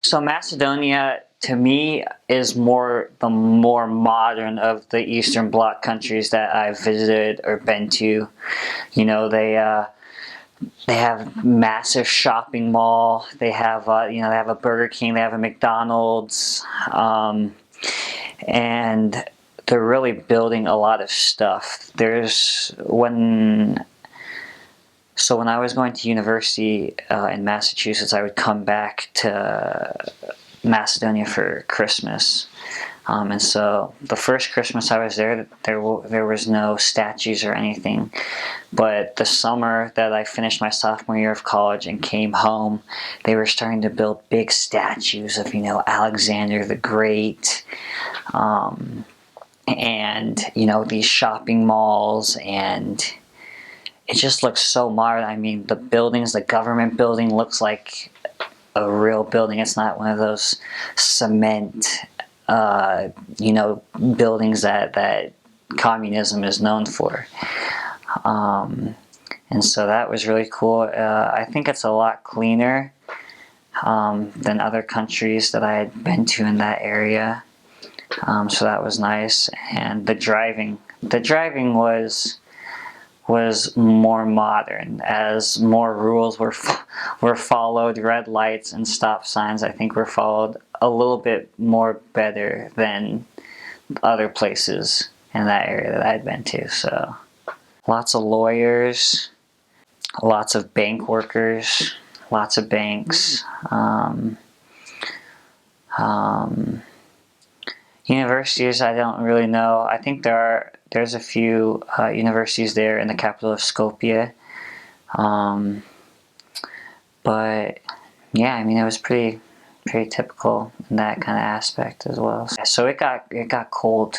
So Macedonia, to me, is the more modern of the Eastern Bloc countries that I've visited or been to. You know, they have massive shopping mall. They have they have a Burger King. They have a McDonald's, and they're really building a lot of stuff. When I was going to university in Massachusetts, I would come back to Macedonia for Christmas. And so the first Christmas I was there, there was no statues or anything. But the summer that I finished my sophomore year of college and came home, they were starting to build big statues of, Alexander the Great, and, these shopping malls, and it just looks so modern. I mean, the government building looks like a real building. It's not one of those cement, buildings that communism is known for. And so that was really cool. I think it's a lot cleaner than other countries that I had been to in that area. So that was nice. And the driving was more modern, as more rules were followed. Red lights and stop signs, I think, were followed a little bit more better than other places in that area that I'd been to. So lots of lawyers, lots of bank workers, lots of banks. Universities, I don't really know. I think there's a few universities there in the capital of Skopje. But yeah, I mean, it was pretty typical in that kind of aspect as well. So it got cold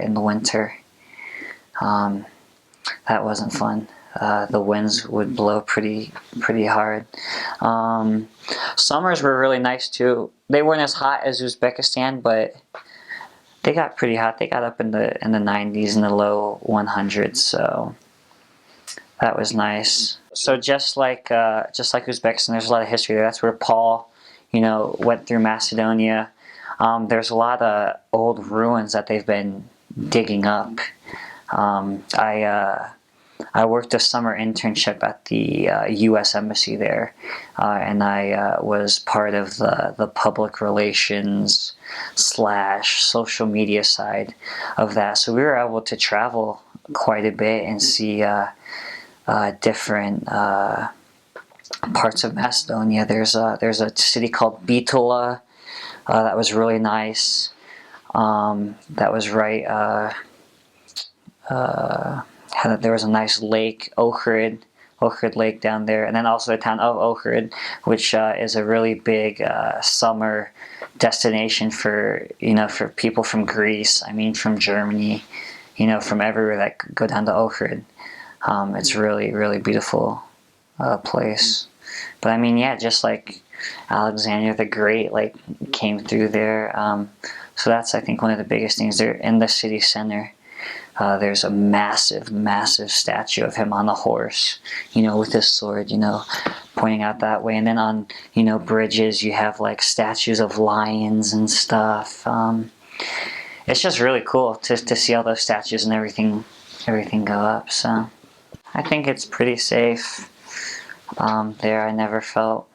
in the winter. That wasn't fun. The winds would blow pretty hard. Summers were really nice too. They weren't as hot as Uzbekistan, but they got pretty hot. They got up in the 90s and the low 100s, so that was nice. So just like Uzbekistan, there's a lot of history there. That's where Paul, went through Macedonia. There's a lot of old ruins that they've been digging up. I worked a summer internship at the U.S. Embassy there, and I was part of the public relations / social media side of that. So we were able to travel quite a bit and see different parts of Macedonia. There's a city called Bitola that was really nice. That was right. There was a nice lake, Ohrid Lake down there, and then also the town of Ohrid, which is a really big summer destination for people from Greece. I mean, from Germany, from everywhere that go down to Ohrid. It's really beautiful place. But I mean, yeah, just like Alexander the Great came through there. So that's, I think, one of the biggest things. They're in the city center. There's a massive statue of him on a horse, with his sword, pointing out that way. And then on, bridges, you have statues of lions and stuff. It's just really cool to see all those statues and everything go up. So I think it's pretty safe there. I never felt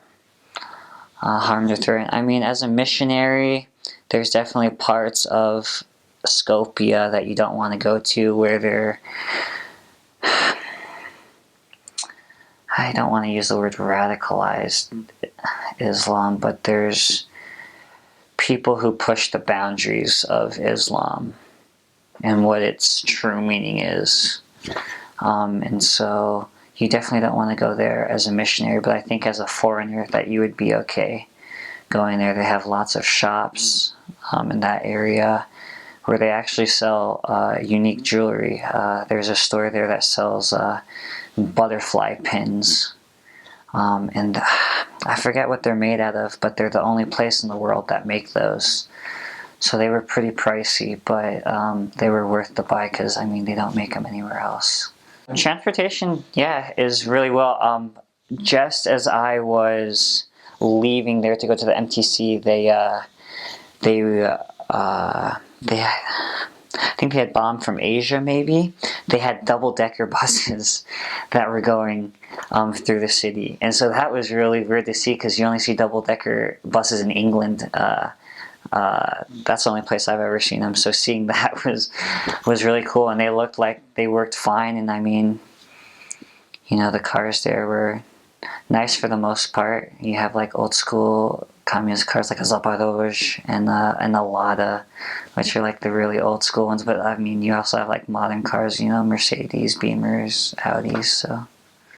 harmed or threatened. I mean, as a missionary, there's definitely parts of Skopje that you don't want to go to, where I don't want to use the word radicalized Islam, but there's people who push the boundaries of Islam and what its true meaning is. And so you definitely don't want to go there as a missionary, but I think as a foreigner that you would be okay going there. They have lots of shops in that area where they actually sell unique jewelry. There's a store there that sells butterfly pins. And I forget what they're made out of, but they're the only place in the world that make those. So they were pretty pricey, but they were worth the buy because, I mean, they don't make them anywhere else. Transportation, yeah, is really well. Just as I was leaving there to go to the MTC, they I think they had bombed from Asia, maybe. They had double-decker buses that were going through the city. And so that was really weird to see, because you only see double-decker buses in England. That's the only place I've ever seen them. So seeing that was really cool. And they looked like they worked fine. And I mean, you know, the cars there were nice for the most part. You have like old school communist cars like a Zaporozh and a Lada, which are like the really old school ones. But I mean, you also have like modern cars, you know, Mercedes, Beamers, Audis. So